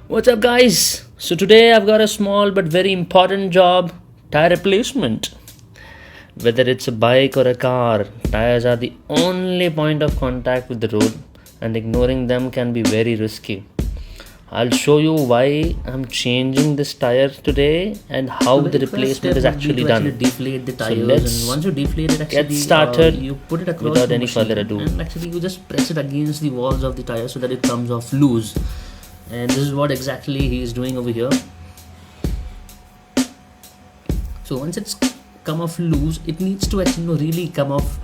What's up, guys? So, today I've got a small but very important job, tire replacement. Whether it's a bike or a car, tires are the only point of contact with the road, and ignoring them can be very risky. I'll show you why I'm changing this tire today and how the replacement is actually done. Deflate the tires, let's and once you deflate it, actually get started you put it across without the any machine, further ado. and actually you just press it against the walls of the tire so that it comes off loose. And this is what exactly he is doing over here. So once it's come off loose, it needs to actually really come off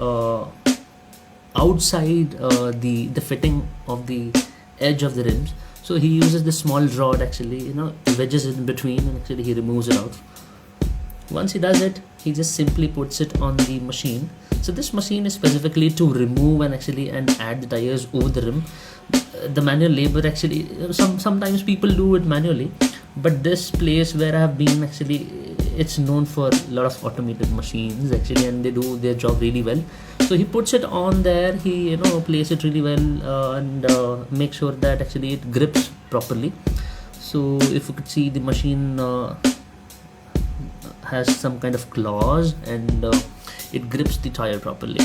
outside the fitting of the edge of the rims. So he uses this small rod, actually, wedges it in between, and actually he removes it out. Once he does it, he just simply puts it on the machine. So this machine is specifically to remove and add the tires over the rim. The manual labor, actually, sometimes people do it manually, but this place where I have been, actually, it's known for a lot of automated machines, actually, and they do their job really well. So he puts it on there, he places it really well, and make sure that actually it grips properly. So if you could see, the machine has some kind of claws, and it grips the tire properly.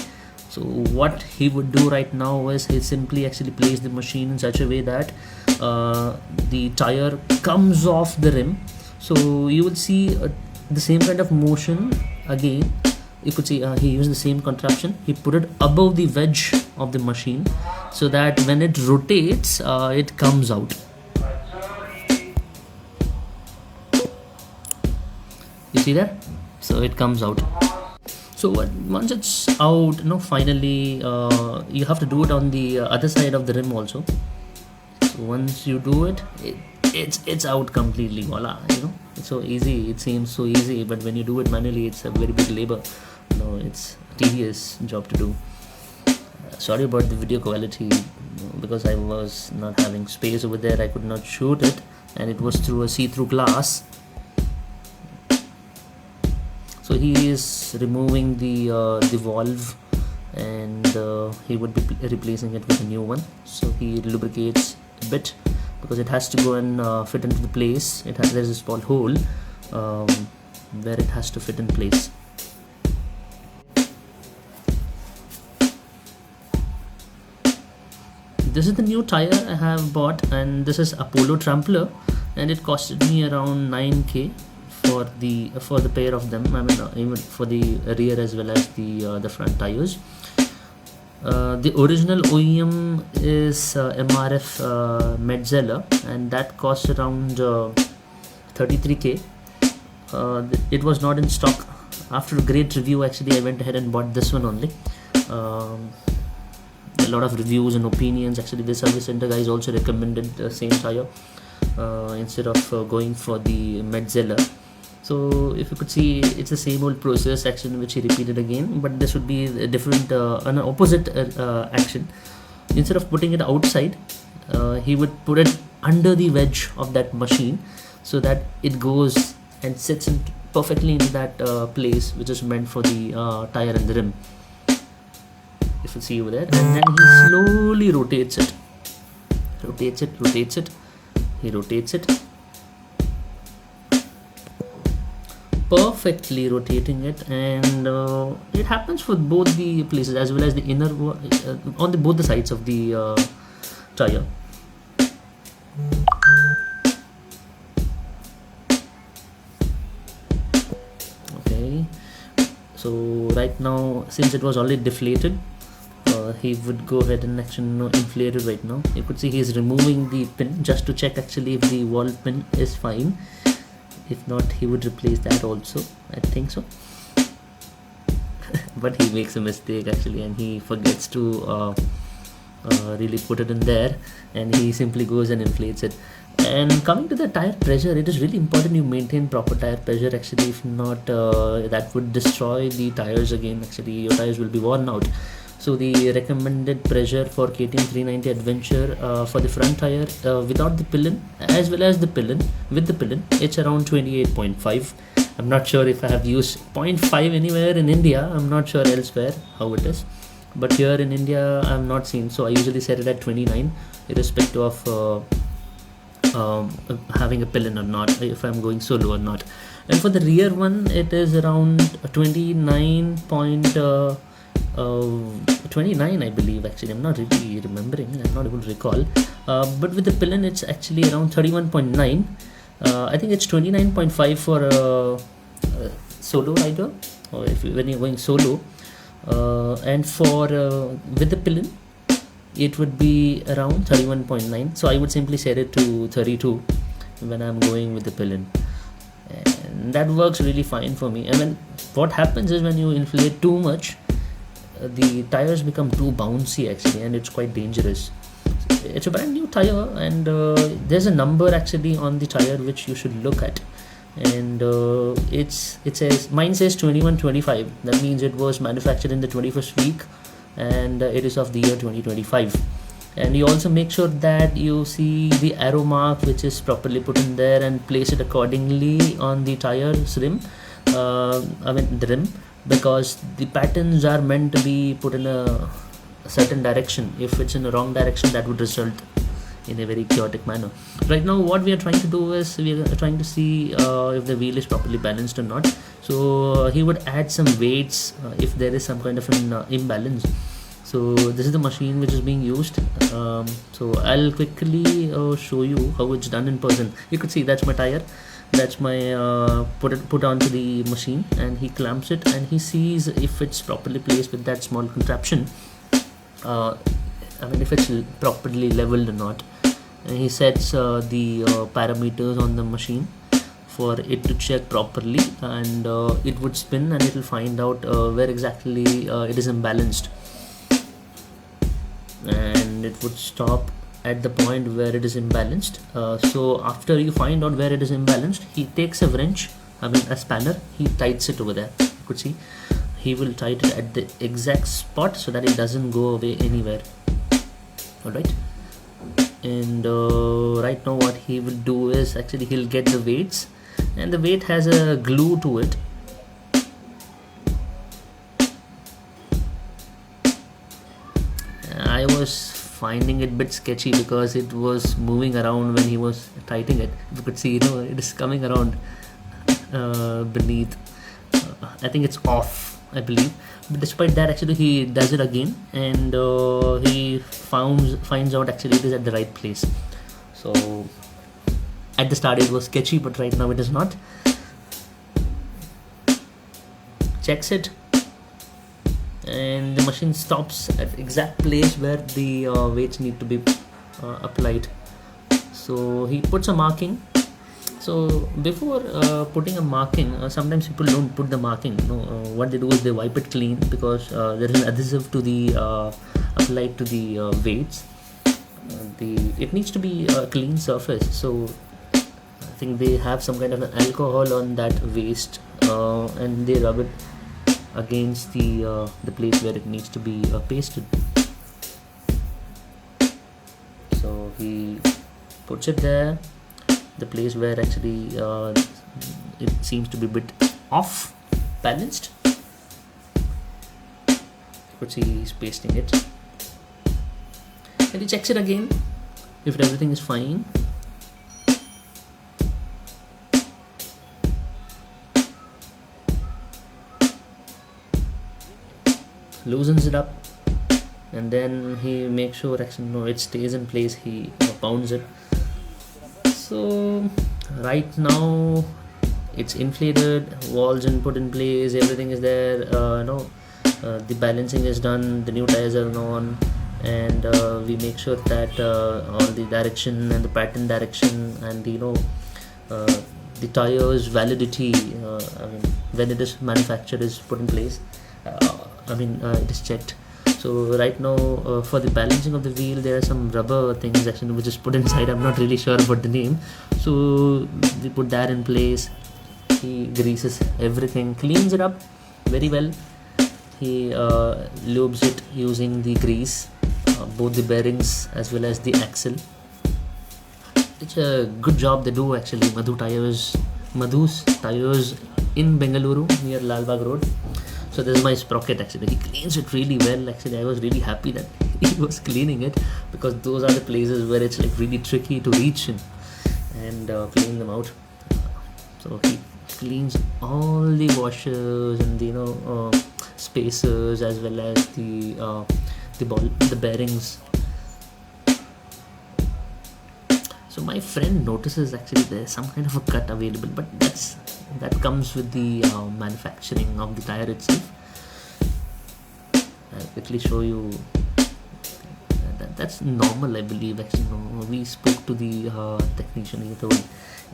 So what he would do right now is he simply actually place the machine in such a way that the tire comes off the rim. So you will see the same kind of motion again. You could see he used the same contraption. He put it above the wedge of the machine so that when it rotates, it comes out. You see that? So it comes out. So once it's out, finally you have to do it on the other side of the rim also. So once you do it, it's out completely. Voila, it's so easy. It seems so easy, but when you do it manually, it's a very big labor. It's a tedious job to do. Sorry about the video quality, because I was not having space over there. I could not shoot it, and it was through a see-through glass. So he is removing the valve, and he would be replacing it with a new one. So he lubricates a bit because it has to go and fit into the place. There's a small hole where it has to fit in place. This is the new tire I have bought, and this is Apollo Trampler, and it costed me around 9k for the pair of them. I mean, even for the rear as well as the front tires. The original OEM is MRF Metzeler, and that costs around 33k. It was not in stock. After a great review, actually, I went ahead and bought this one only. A lot of reviews and opinions. Actually, the service center guys also recommended the same tire instead of going for the Metzeler. So if you could see, it's the same old process action which he repeated again, but this would be a different, an opposite action. Instead of putting it outside, he would put it under the wedge of that machine so that it goes and sits perfectly in that place which is meant for the tire and the rim. If you see over there, and then he slowly rotates it. He rotates it. Perfectly rotating it, and it happens for both the places as well as the inner on both the sides of the tire. Okay, so right now, since it was already deflated, he would go ahead and actually inflate it right now. You could see he's removing the pin just to check actually if the valve pin is fine. If not, he would replace that also. I think so. But he makes a mistake actually, and he forgets to really put it in there, and he simply goes and inflates it. And coming to the tire pressure, it is really important you maintain proper tire pressure. Actually, if not, that would destroy the tires again. Actually, your tires will be worn out. So the recommended pressure for KTM 390 Adventure for the front tire without the pillion as well as the pillion with the pillion, it's around 28.5. I'm not sure if I have used 0.5 anywhere in India. I'm not sure elsewhere how it is. but here in India I'm not seen, so I usually set it at 29 irrespective of having a pillion or not, if I'm going solo or not. And for the rear one, it is around 29 point 29, I believe. Actually, I'm not really remembering, I'm not able to recall, but with the pillion it's actually around 31.9. I think it's 29.5 for a solo rider, or if when you're going solo, and for with the pillion it would be around 31.9. So I would simply set it to 32 when I'm going with the pillion, and that works really fine for me. And then what happens is, when you inflate too much, the tires become too bouncy actually, and it's quite dangerous. It's a brand new tire, and there's a number actually on the tire which you should look at, and it says, mine says 2125. That means it was manufactured in the 21st week, and it is of the year 2025. And you also make sure that you see the arrow mark which is properly put in there, and place it accordingly on the tire's rim, the rim, because the patterns are meant to be put in a certain direction. If it's in the wrong direction, that would result in a very chaotic manner. Right now what we are trying to do is, we are trying to see if the wheel is properly balanced or not. So he would add some weights if there is some kind of an imbalance. So this is the machine which is being used. So I'll quickly show you how it's done in person. You could see that's my tire, that's my put onto the machine, and he clamps it, and he sees if it's properly placed with that small contraption, if it's properly leveled or not. And he sets the parameters on the machine for it to check properly, and it would spin, and it will find out where exactly it is imbalanced, and it would stop at the point where it is imbalanced. So after you find out where it is imbalanced, he takes a wrench, a spanner, he tightens it over there. You could see he will tighten it at the exact spot so that it doesn't go away anywhere. Alright, and right now what he will do is, actually he'll get the weights, and the weight has a glue to it. I was finding it a bit sketchy because it was moving around when he was tightening it. You could see, it is coming around beneath. I think it's off, I believe. But despite that, actually he does it again, and he finds out actually it is at the right place. So at the start it was sketchy, but right now it is not. Checks it, and the machine stops at the exact place where the weights need to be applied. So he puts a marking. So before putting a marking, sometimes people don't put the marking. What they do is they wipe it clean, because there is an adhesive to the applied to the weights. It needs to be a clean surface. So I think they have some kind of an alcohol on that waste, and they rub it against the place where it needs to be pasted. So he puts it there, the place where actually it seems to be a bit off balanced. You could see he's pasting it, and he checks it again if everything is fine. Loosens it up, and then he makes sure actually it stays in place. He pounds it. So right now it's inflated, walls and put in place, everything is there. The balancing is done, the new tires are on, and we make sure that all the direction and the pattern direction and the tires validity, when it is manufactured, is put in place. It is checked. So right now for the balancing of the wheel, there are some rubber things actually which is put inside. I'm not really sure about the name. So we put that in place. He greases everything, cleans it up very well. He lubes it using the grease, both the bearings as well as the axle. It's a good job they do actually. Madhu's tires in Bengaluru near Lalbagh Road. So this is my sprocket actually. He cleans it really well. Actually, I was really happy that he was cleaning it, because those are the places where it's like really tricky to reach in. and clean them out. So he cleans all the washers and the spacers, as well as the bearings. So my friend notices actually there's some kind of a cut available, but that comes with the manufacturing of the tire itself. I'll quickly show you. That's normal, I believe. Actually, no, we spoke to the technician. He told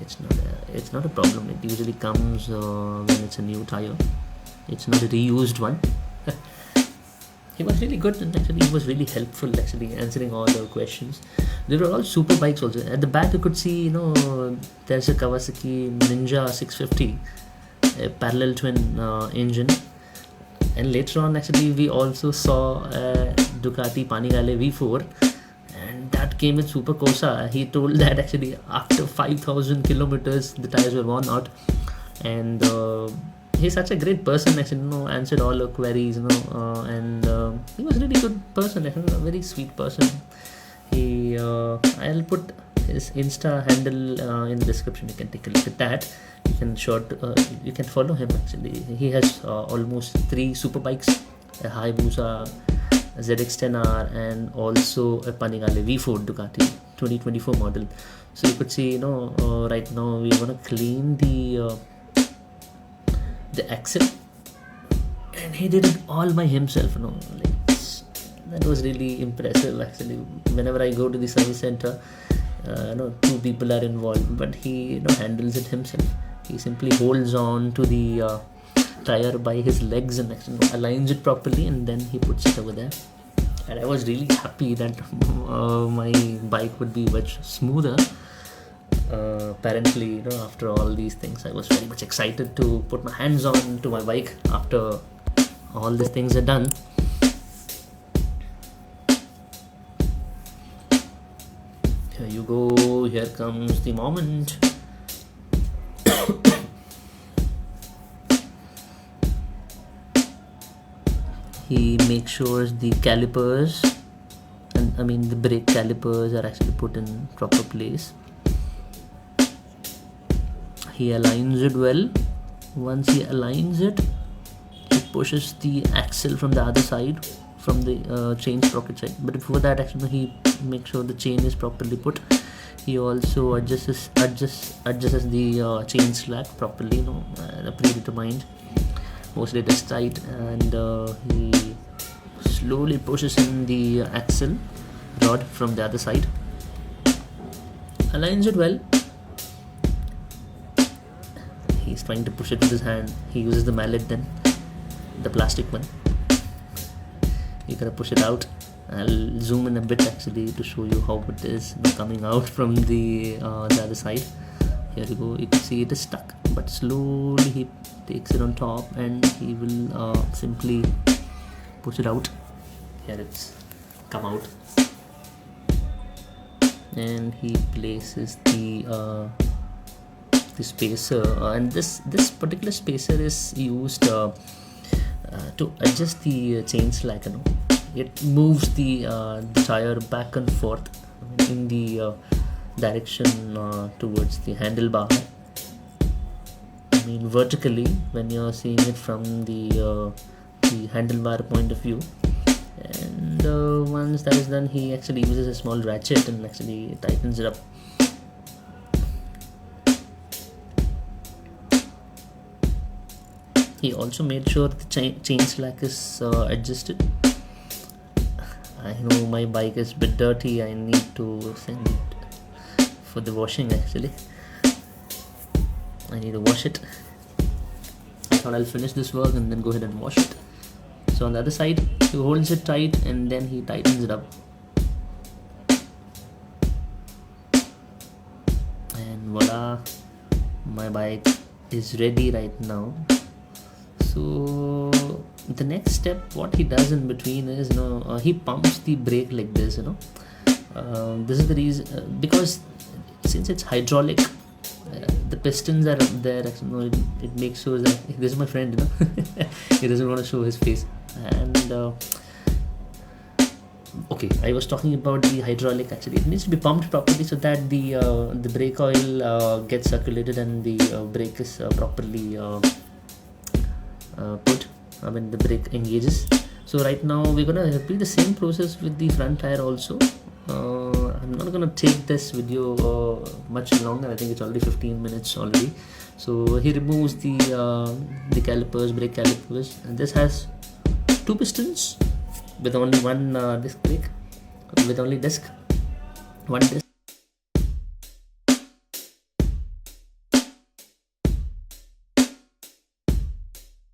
it's not a problem. It usually comes when it's a new tire. It's not a reused one. He was really good, and actually he was really helpful, actually answering all the questions. They were all super bikes also. At the back you could see, there's a Kawasaki Ninja 650, a parallel twin engine. And later on, actually, we also saw a Ducati Panigale V4, and that came with Super Corsa. He told that actually after 5,000 kilometers, the tires were worn out. And he's such a great person, actually, answered all our queries, and he was a really good person, actually, a very sweet person. I'll put his Insta handle in the description. You can take a look at that. You can follow him, actually. He has almost 3 super bikes, a Hayabusa, a ZX10R, and also a Panigale V4 Ducati 2024 model. So you could see, right now we're gonna clean the axle, and he did it all by himself. That was really impressive, actually. Whenever I go to the service center, 2 people are involved, but he handles it himself. He simply holds on to the tire by his legs and actually aligns it properly, and then he puts it over there. And I was really happy that my bike would be much smoother. Apparently, after all these things, I was very much excited to put my hands on to my bike after all these things are done. Here you go, here comes the moment. He makes sure the calipers, and the brake calipers are actually put in proper place. He aligns it well. Once he aligns it, he pushes the axle from the other side, from the chain sprocket side. But before that, actually, he makes sure the chain is properly put. He also adjusts the chain slack properly, predetermined. Mostly it is tight, and he slowly pushes in the axle rod from the other side, aligns it well. He's trying to push it with his hand. He uses the mallet, then the plastic one. You gotta push it out. I'll zoom in a bit, actually, to show you how it is coming out from the other side. Here you go. You can see it is stuck, but slowly he takes it on top, and he will simply push it out. Here it's come out, and he places the spacer, and this particular spacer is used to adjust the chain slack. It moves the tire back and forth in the direction towards the handlebar. Vertically, when you're seeing it from the handlebar point of view. And once that is done, he actually uses a small ratchet and actually tightens it up. He also made sure the chain slack is adjusted. I know my bike is a bit dirty. I need to send it for the washing, actually. I need to wash it. I thought I'll finish this work and then go ahead and wash it. So on the other side, he holds it tight and then he tightens it up. And voila, my bike is ready right now. So the next step, what he does in between is, he pumps the brake like this. This is the reason, because since it's hydraulic, the pistons are up there. Actually, it makes sure that this is my friend. He doesn't want to show his face. And Okay, I was talking about the hydraulic. Actually, it needs to be pumped properly so that the brake oil gets circulated and the brake is properly put. I mean, the brake engages. So right now we're gonna repeat the same process with the front tire also. I'm not gonna take this video much longer. I think it's already 15 minutes already. So he removes the calipers, brake calipers, and this has two pistons with only one disc brake, with only one disc,